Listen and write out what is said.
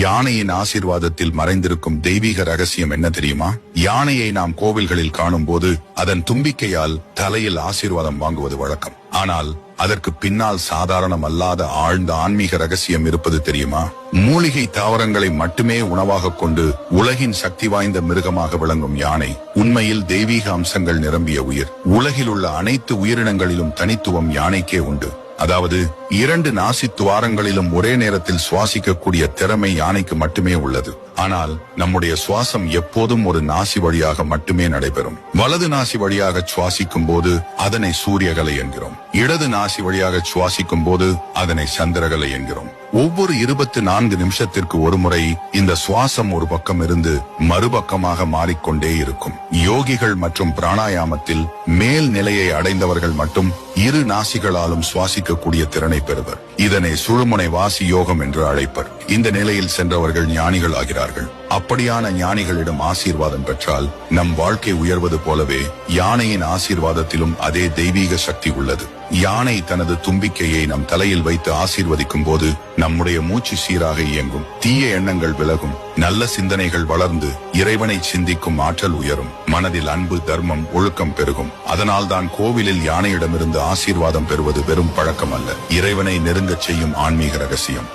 யானையின் ஆசீர்வாதத்தில் மறைந்திருக்கும் தெய்வீக ரகசியம் என்ன தெரியுமா? யானையை நாம் கோவில்களில் காணும் போது அதன் தும்பிக்கையால் தலையில் ஆசீர்வாதம் வாங்குவது வழக்கம். ஆனால் அதற்கு பின்னால் சாதாரணம் அல்லாத ஆழ்ந்த ஆன்மீக ரகசியம் இருப்பது தெரியுமா? மூலிகை தாவரங்களை மட்டுமே உணவாக கொண்டு உலகின் சக்தி வாய்ந்த மிருகமாக விளங்கும் யானை உண்மையில் தெய்வீக அம்சங்கள் நிரம்பிய உயிர். உலகில் உள்ள அனைத்து உயிரினங்களிலும் தனித்துவம் யானைக்கே உண்டு. அதாவது 2 நாசி துவாரங்களிலும் ஒரே நேரத்தில் சுவாசிக்கக்கூடிய திறமை யானைக்கு மட்டுமே உள்ளது. ஆனால் நம்முடைய சுவாசம் எப்போதும் ஒரு நாசி வழியாக மட்டுமே நடைபெறும். வலது நாசி வழியாக சுவாசிக்கும் போது அதனை சூரியகலை என்கிறோம். இடது நாசி வழியாக சுவாசிக்கும் போது அதனை சந்திரகலை என்கிறோம். ஒவ்வொரு 24 நிமிஷத்திற்கு ஒரு முறை இந்த சுவாசம் ஒரு பக்கம் இருந்து மறுபக்கமாக மாறிக்கொண்டே இருக்கும். யோகிகள் மற்றும் பிராணாயாமத்தில் மேல் நிலையை அடைந்தவர்கள் மட்டும் 2 நாசிகளாலும் சுவாசிக்கக்கூடிய திறனை பெறுவர். இதனை சுழுமுனை வாசி யோகம் என்று அழைப்பர். இந்த நிலையில் சென்றவர்கள் ஞானிகள் ஆகிறார்கள். அப்படியான ஞானிகளிடம் ஆசீர்வாதம் பெற்றால் நம் வாழ்க்கை உயர்வது போலவே யானையின் ஆசீர்வாதத்திலும் அதே தெய்வீக சக்தி உள்ளது. யானை தனது தும்பிக்கையை நம் தலையில் வைத்து ஆசீர்வதிக்கும் போது நம்முடைய மூச்சு சீராக இயங்கும், தீய எண்ணங்கள் விலகும், நல்ல சிந்தனைகள் வளர்ந்து இறைவனை சிந்திக்கும் ஆற்றல் உயரும், மனதில் அன்பு, தர்மம், ஒழுக்கம் பெருகும். அதனால்தான் கோவிலில் யானையிடமிருந்து ஆசீர்வாதம் பெறுவது வெறும் பழக்கம் அல்ல, இறைவனை நெருங்கச் செய்யும் ஆன்மீக ரகசியம்.